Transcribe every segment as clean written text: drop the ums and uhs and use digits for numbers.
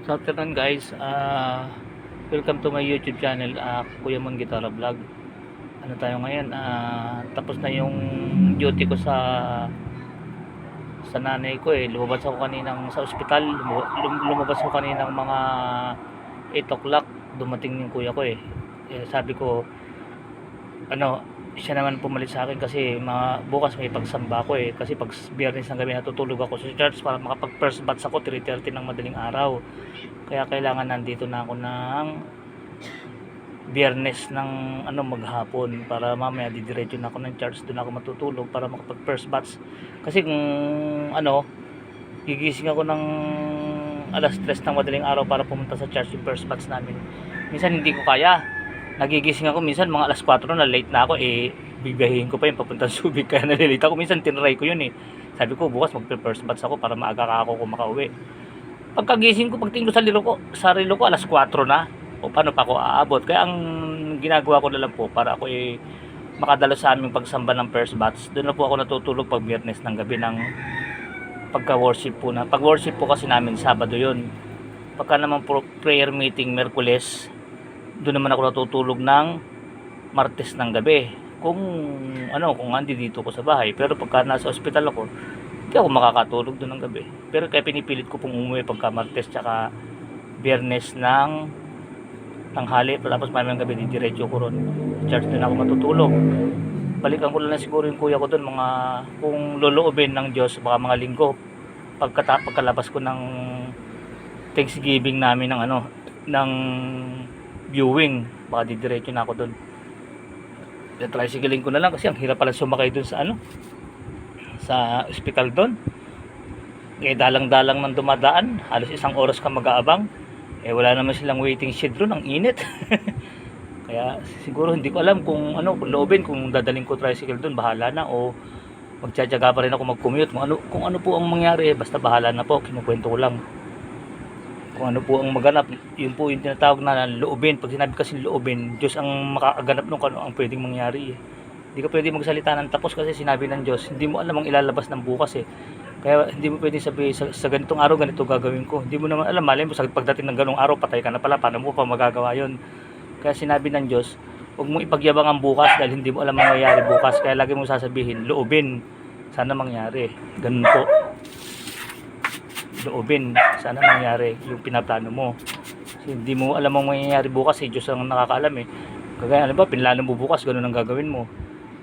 So afternoon guys, welcome to my YouTube channel, Kuya Mon Guitarra Vlog. Ano tayo ngayon, tapos na yung duty ko sa nanay ko lumabas ako kaninang sa ospital, lumabas ako kaninang mga 8 o'clock, dumating yung kuya ko sabi ko, ano, siya naman pumalit sa akin kasi bukas may pagsamba ko kasi pag biyernes ng gabi natutulog ako sa church para makapag first batch ako 3:30 ng madaling araw, kaya kailangan nandito na ako ng biyernes ng maghapon para mamaya didiretso na ako ng church, doon ako matutulog para makapag first batch. Kasi kung gigising ako ng alas 3 ng madaling araw para pumunta sa church yung first batch namin, minsan hindi ko kaya. Nagigising ako minsan mga alas 4 na, late na ako bibiyahin ko pa yung papuntang Subic, kaya nalilate ako. Minsan tinry ko yun sabi ko bukas mag first batch ako para maaga ka ako kung makauwi. Pagkagising ko, pagtingin ko sa relo ko alas 4 na, o paano pa ako aabot. Kaya ang ginagawa ko na lang po para ako makadalo sa aming pagsamba ng first batch, doon na po ako natutulog pag biyernes ng gabi ng pagka worship po pag worship po kasi namin Sabado yun. Pagka naman po prayer meeting Merkules, doon naman ako natutulog ng Martes ng gabi kung andi dito ko sa bahay. Pero pagka nasa ospital ako, hindi ako makakatulog doon ng gabi. Pero kaya pinipilit ko pong umuwi pagka Martes tsaka Biyernes ng tanghali, tapos mamayang gabi didiretso ko ron church, din ako matutulog. Balikan ko lang na siguro yung kuya ko doon mga kung loloobin ng Diyos, baka mga linggo pagkalabas ko ng Thanksgiving namin ng viewing, baka didiretso na ako doon. Tricycling ko na lang kasi ang hirap pala sumakay doon sa ospital doon. Dalang-dalang nang dumadaan, halos 1 oras ka mag-aabang. Wala naman silang waiting shed doon, ang init. Kaya siguro hindi ko alam kung kung loobin, kung dadaling ko tricycle doon, bahala na, o magtsatsaga pa rin ako mag-commute. Kung ano po ang mangyari, basta bahala na po, kinukwento ko lang. Kung ano po ang maganap, yun po yung tinatawag na loobin. Pag sinabi kasi loobin, Diyos ang makakaganap nung ano ang pwedeng mangyari Hindi ka pwede magsalita ng tapos kasi sinabi ng Diyos. Hindi mo alam ang ilalabas ng bukas Kaya hindi mo pwedeng sabihin sa ganitong araw ganito gagawin ko. Hindi mo naman alam, malay mo sa pagdating ng ganung araw patay ka na pala, paano mo pa magagawa yun? Kaya sinabi ng Diyos, huwag mong ipagyabang ang bukas dahil hindi mo alam ang mangyayari bukas. Kaya lagi mong sasabihin, loobin, sana mangyari. Ganun po, loobin, sana mangyari yung pinaplano mo. Kasi hindi mo alam ang mangyayari bukas Diyos ang nakakaalam Kagaya pinlano mo bukas, ganun ang gagawin mo.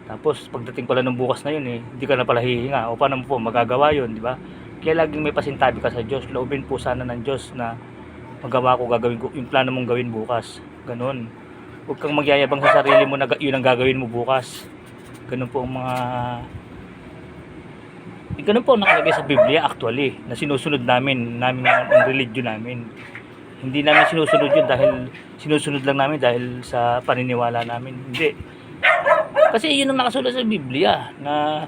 Tapos pagdating pala ng bukas na yun hindi ka na pala hihinga, o paano mo po magagawa yun, di ba? Kaya laging may pasintabi ka sa Diyos. Loobin po sana ng Diyos na magawa ko, gagawin ko yung plano mong gawin bukas. Ganun. Huwag kang magyayabang sa sarili mo na yun ang gagawin mo bukas. Ganun po ang ganun po nakalagay sa Biblia actually, na sinusunod namin ang religion namin. Hindi namin sinusunod yun dahil sinusunod lang namin dahil sa paniniwala namin. Hindi. Kasi yun ang nakasulat sa Biblia na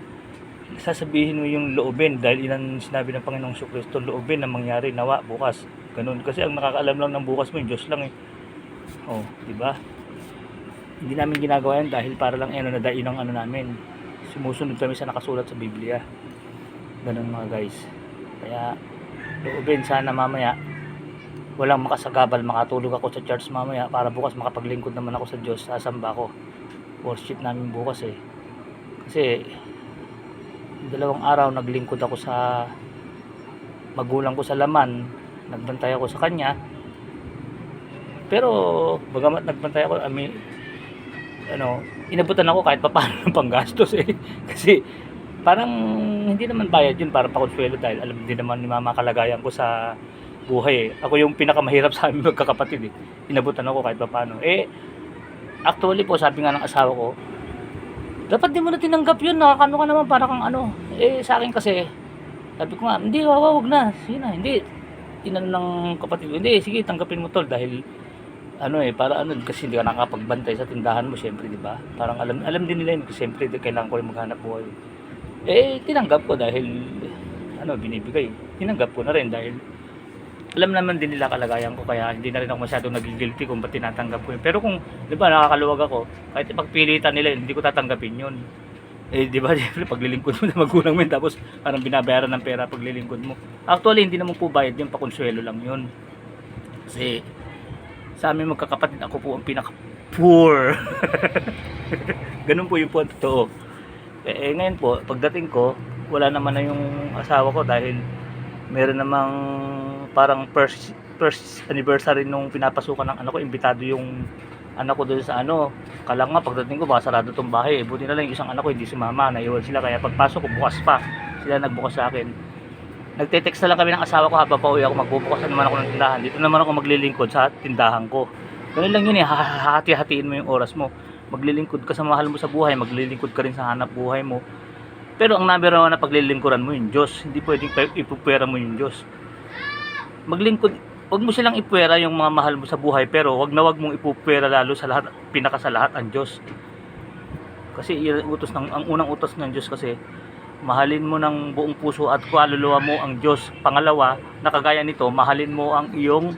sasabihin mo yung loobin dahil yun ang sinabi ng Panginoong Jesucristo, loobin na mangyari nawa bukas. Ganun. Kasi ang nakakaalam lang ng bukas mo yung Diyos lang di ba? Hindi namin ginagawa yan dahil para lang na dahil ang namin. Sumusunod kami sa nakasulat sa Biblia. Ganun mga guys. Kaya loobin sana mamaya walang makasagabal, makatulog ako sa church mamaya para bukas makapaglingkod naman ako sa Diyos, sasamba ko. Worship namin bukas kasi 2 araw naglingkod ako sa magulang ko sa Laman, nagbantay ako sa kanya. Pero bagamat nagbantay ako, inabutan ako kahit papaano ng panggastos kasi parang hindi naman bayad yun, para pakonsuelo dahil alam din naman ni mama kalagayan ko sa buhay Ako yung pinakamahirap sa aming magkakapatid Inabutan ako kahit papaano. Actually po, sabi nga ng asawa ko, dapat di mo na tinanggap yun, nakakano ka naman, para kang sa akin kasi, sabi ko nga, hindi, wag na, sige na, hindi, tinanong ng kapatid ko, hindi, sige, tanggapin mo tol, dahil, para kasi hindi ka nakapagbantay sa tindahan mo, syempre, di ba? Parang alam din nila yun, kasi syempre, kailangan ko rin maghanap buhay. Tinanggap ko dahil, binibigay, tinanggap ko na rin dahil, alam naman din nila kalagayan ko, kaya hindi na rin ako masyadong naging guilty kung ba't tinatanggap ko yun. Pero kung, di ba, nakakaluwag ako, kahit ipagpilitan nila, hindi ko tatanggapin yun. Di ba, paglilingkod mo na magulang mo yun, tapos parang binabayaran ng pera paglilingkod mo. Actually, hindi naman po bayad yun, pakonsuelo lang yun. Kasi sa amin magkakapatid, ako po ang pinaka-poor. Ganun po yung po ang totoo. Ngayon po, pagdating ko, wala naman na yung asawa ko dahil meron namang parang first anniversary nung pinapasukan ng anak ko, imbitado yung anak ko doon sa ano. Kala nga pagdating ko baka sarado tong bahay. Buti na lang yung isang anak ko hindi sumama, naiwan sila, kaya pagpasok ko bukas pa. Sila nagbukas sa akin. Nagte-text na lang kami ng asawa ko habang pauwi ako, magbubukas naman ako ng tindahan. Dito naman ako maglilingkod sa tindahan ko. Ganun lang yun eh, hahati-hatiin mo yung oras mo. Maglilingkod ka sa mahal mo sa buhay, maglilingkod ka rin sa hanap buhay mo. Pero ang number one na paglilingkuran mo yung Diyos. Hindi pwedeng ipupwera mo yung Diyos. Maglingkod, wag mo silang ipwera yung mga mahal mo sa buhay, pero wag na wag mong ipupwera lalo sa lahat, pinaka sa lahat ang Diyos. Kasi ang unang utos ng Diyos kasi, mahalin mo ng buong puso at kaluluwa mo ang Diyos. Pangalawa, nakagaya nito, mahalin mo ang iyong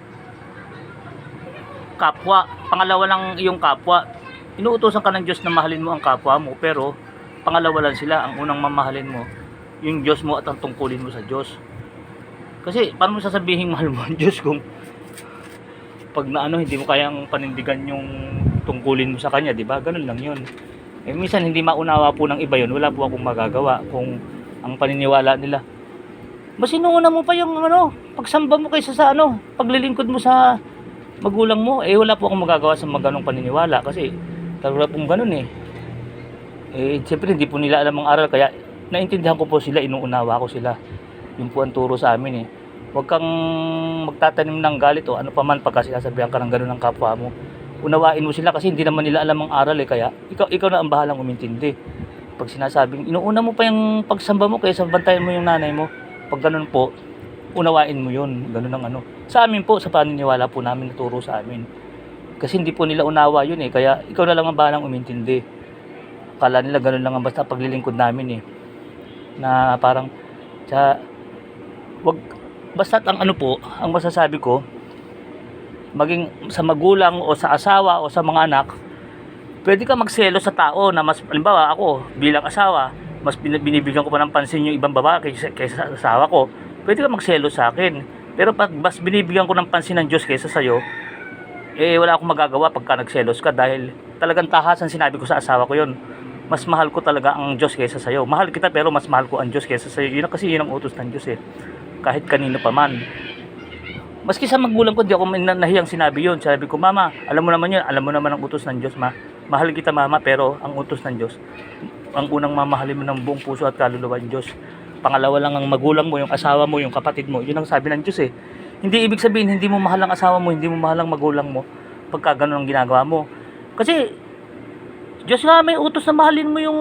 kapwa. Pangalawa lang iyong kapwa. Inuutosan ka ng Diyos na mahalin mo ang kapwa mo, pero pangalawa lang sila. Ang unang mamahalin mo yung Diyos mo at ang tungkulin mo sa Diyos. Kasi paano mo sasabihin mahal mo ang Diyos kung pag na hindi mo kayang panindigan yung tungkulin mo sa Kanya, di ba? Ganun lang yun. Minsan hindi maunawa po ng iba yun, wala po akong magagawa kung ang paniniwala nila. Mas inuuna mo pa yung pagsamba mo kaysa sa paglilingkod mo sa magulang mo. Wala po akong magagawa sa mga ganong paniniwala kasi talaga pong ganun eh. Siyempre hindi po nila alam ang aral, kaya naintindihan ko po sila, inuunawa ko sila. Yun po ang turo sa amin eh. Huwag kang magtatanim ng galit o ano pa man pagka sinasabihan ka ng ganun ng kapwa mo. Unawain mo sila kasi hindi naman nila alam ang aral eh, kaya ikaw na ang bahalang umintindi. Pag sinasabing inuuna mo pa yung pagsamba mo kaysa bantayan mo yung nanay mo, pag ganun po, unawain mo yun, ganun ang sa amin po, sa paniniwala po namin, naturo sa amin. Kasi hindi po nila unawa yun eh, kaya ikaw na lang ang bahalang umintindi. Akala nila ganun lang ang basta paglilingkod namin eh, na parang basta't ang ang masasabi ko, maging sa magulang o sa asawa o sa mga anak, pwede ka magselo sa tao na mas, halimbawa ako bilang asawa, mas binibigyan ko pa ng pansin yung ibang babae kaysa sa asawa ko, pwede ka magselo sa akin. Pero pag mas binibigyan ko ng pansin ng Diyos kaysa sa'yo, wala akong magagawa pagka nagselos ka, dahil talagang tahasan sinabi ko sa asawa ko yon, mas mahal ko talaga ang Diyos kaysa sa'yo. Mahal kita pero mas mahal ko ang Diyos kaysa sa'yo. Yun kasi yun ang utos ng Diyos eh, kahit kanino pa man. Maski sa magulang ko, di ako nahiyang sinabi yun. Sabi ko, mama, alam mo naman yun, alam mo naman ang utos ng Diyos, ma. Mahal kita, mama, pero ang utos ng Diyos, ang unang mamahalin mo ng buong puso at kaluluwa ng Diyos. Pangalawa lang ang magulang mo, yung asawa mo, yung kapatid mo. Yun ang sabi ng Diyos eh. Hindi ibig sabihin, hindi mo mahal ang asawa mo, hindi mo mahal ang magulang mo, pagka ganun ang ginagawa mo. Kasi, Diyos nga may utos na mahalin mo yung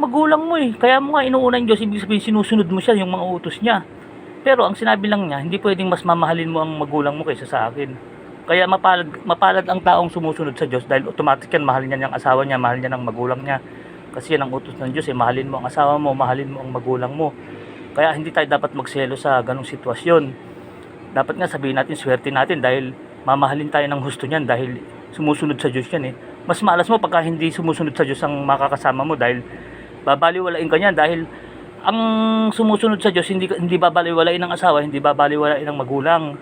magulang mo eh. Kaya mo nga inuuna ng Diyos, ibig sabihin sinusunod mo siya, yung mga utos niya. Pero ang sinabi lang niya, hindi pwedeng mas mamahalin mo ang magulang mo kaysa sa akin. Kaya mapalad ang taong sumusunod sa Diyos, dahil automatic yan, mahalin niya ang asawa niya, mahalin niya ang magulang niya. Kasi yan ang utos ng Diyos eh, mahalin mo ang asawa mo, mahalin mo ang magulang mo. Kaya hindi tayo dapat magselo sa ganong sitwasyon. Dapat nga sabihin natin, swerte natin, dahil mamahalin tayo ng husto niyan, dahil sumusunod sa Diyos yan eh. Mas malas mo pagka hindi sumusunod sa Diyos ang makakasama mo, dahil babaliwalain ka niyan, dahil ang sumusunod sa Diyos, hindi babaliwalain ng asawa, hindi babaliwalain ng magulang.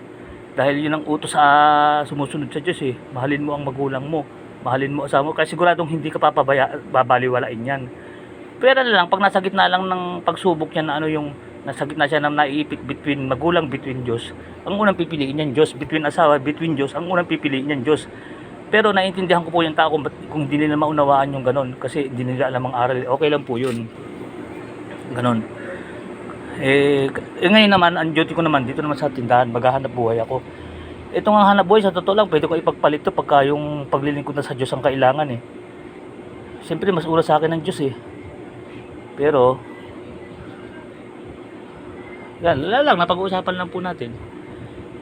Dahil yun ang utos sa sumusunod sa Diyos eh. Mahalin mo ang magulang mo, mahalin mo asawa mo, kaya siguradong hindi ka babaliwalain yan. Pero lang, pag nasa gitna lang ng pagsubok niya na yung nasa gitna siya ng naiipit between magulang, between Diyos, ang unang pipiliin niyan Diyos, between asawa, between Diyos, ang unang pipiliin niyan Diyos. Pero naiintindihan ko po yung tao kung hindi nila maunawaan yung ganon, kasi hindi nila alam ang aral. Okay lang po yun. Ganon. Ngayon naman, ang duty ko naman dito naman sa tindahan, maghahanap buhay ako. Ito nga hanap buhay, sa totoo lang, pwede ko ipagpalit to pagka yung paglilingkod na sa Diyos ang kailangan eh. Siyempre, mas ura sa akin ng Diyos eh. Pero, yan, lang, napag-uusapan lang po natin.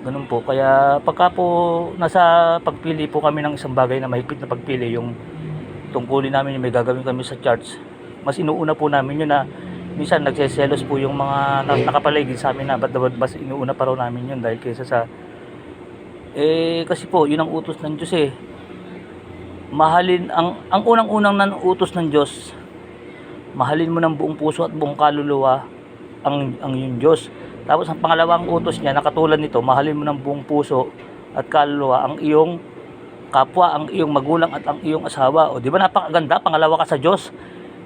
Ganun po. Kaya, pagka po nasa pagpili po kami ng isang bagay na mahigpit na pagpili, yung tungkulin namin yung may gagawin kami sa church, mas inuuna po namin yun na minsan nagseselos po yung mga nakapaligid sa amin na ba't mas inuuna pa raw namin yun dahil kaysa sa kasi po yun ang utos ng Diyos eh. Mahalin ang unang-unang ng utos ng Diyos, mahalin mo ng buong puso at buong kaluluwa ang yung Diyos. Tapos ang pangalawang utos niya na katulad nito, mahalin mo ng buong puso, at kaluluwa ang iyong kapwa, ang iyong magulang at ang iyong asawa. O di ba napakaganda, pangalawa ka sa Diyos.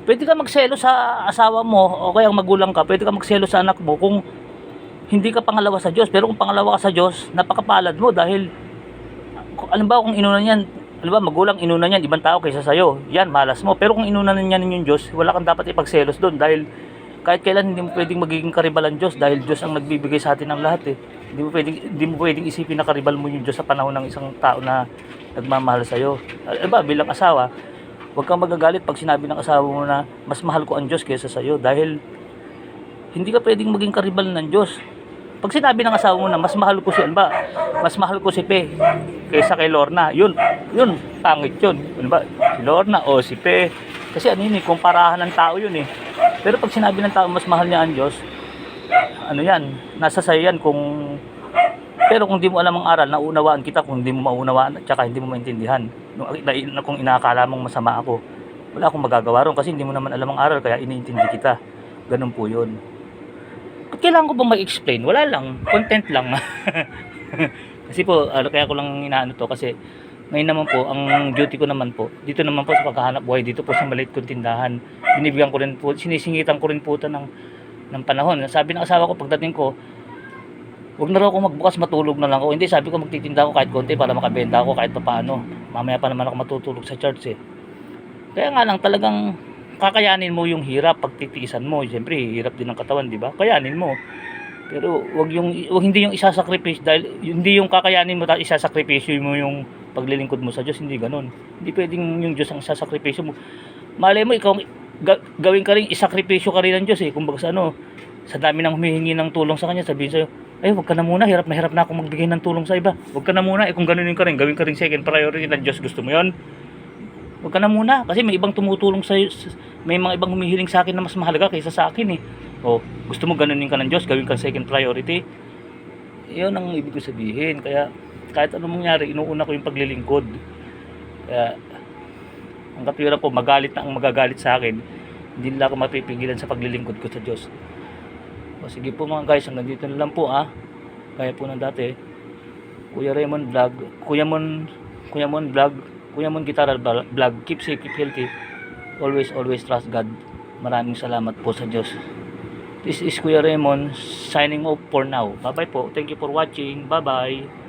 Pwede ka magselo sa asawa mo o kaya ang magulang ka, pwede ka magselo sa anak mo kung hindi ka pangalawa sa Diyos. Pero kung pangalawa ka sa Diyos, napakapalad mo dahil alam ba kung inunan yan, alam ba magulang inunan yan, ibang tao kaysa sa'yo, yan malas mo. Pero kung inunan yan yung Diyos, wala kang dapat ipagselos doon dahil kahit kailan hindi mo pwedeng magiging karibalan Diyos dahil Diyos ang nagbibigay sa atin ng lahat eh. Hindi mo pwedeng isipin na karibal mo yung Diyos sa panahon ng isang tao na nagmamahal sa iyo. Diba, bilang asawa, huwag kang magagalit pag sinabi ng asawa mo na mas mahal ko ang Diyos kaysa sa iyo dahil hindi ka pwedeng maging karibal ng Diyos. Pag sinabi ng asawa mo na mas mahal ko mas mahal ko si Pe kaysa kay Lorna, yun, pangit yun. Ano ba? Si Lorna o si Pe. Kasi ano yun eh, kumparahan ng tao yun eh. Pero pag sinabi ng tao mas mahal niya ang Diyos, ano yan, nasa sayo yan pero kung di mo alam ang aral, naunawaan kita. Kung di mo maunawaan at saka hindi mo maintindihan, kung inaakala mong masama ako, wala akong magagawa ron kasi hindi mo naman alam ang aral kaya iniintindi kita. Ganun po yun. Kailangan ko bang mag-explain? Wala lang, content lang. Kasi po, kaya ko lang inaano to kasi ngayon naman po, ang duty ko naman po, dito naman po sa paghahanap buhay, dito po sa maliit kong tindahan, binibigyan ko rin po, sinisingitan ko rin po ito ng panahon. Sabi ng asawa ko, pagdating ko, huwag na raw ako magbukas, matulog na lang ako. Hindi, sabi ko magtitinda ako kahit konti para makabenta ako kahit paano. Mamaya pa naman ako matutulog sa church eh. Kaya nga lang talagang kakayanin mo yung hirap, pagtitiisan mo. Siyempre, hirap din ng katawan, di ba? Kayanin mo. Pero wag hindi yung isasakripisyo dahil hindi yung kakayanin mo tapos isasakripisyo mo yung paglilingkod mo sa Diyos, hindi ganoon. Hindi pwedeng yung Diyos ang isasakripisyo mo. Malay mo ikaw gawin ka ring isakripisyo ka rin ng Diyos eh. Kumbaga sa dami nang humihingi ng tulong sa kanya, sabihin sa'yo, ay wag ka na muna, hirap na ako magbigay ng tulong sa iba. Wag ka na muna, kung ganoon ka rin, gawin ka rin second priority ng Diyos. Gusto mo 'yon? Wag ka na muna kasi may ibang tumutulong sa may mga ibang humihiling sa akin na mas mahalaga kaysa sa akin eh. O gusto mo ganunin ka ng Diyos, gawin ka second priority. 'Yon ang ibig ko sabihin. Kaya kahit anong mangyari, inuuna ko yung paglilingkod. Kaya ang katwiran ko, magalit na ang magagalit sa akin, hindi nila ako mapipigilan sa paglilingkod ko sa Diyos. O sige po mga guys, hanggang dito na lang po Kaya po ng dati, Kuya Raymond Vlog, Kuya Mon Vlog, Kuya Mon Guitar Vlog. Keep safe, keep healthy. Always trust God. Maraming salamat po sa Diyos. This is Kuya Raymond signing off for now. Bye bye po. Thank you for watching. Bye bye.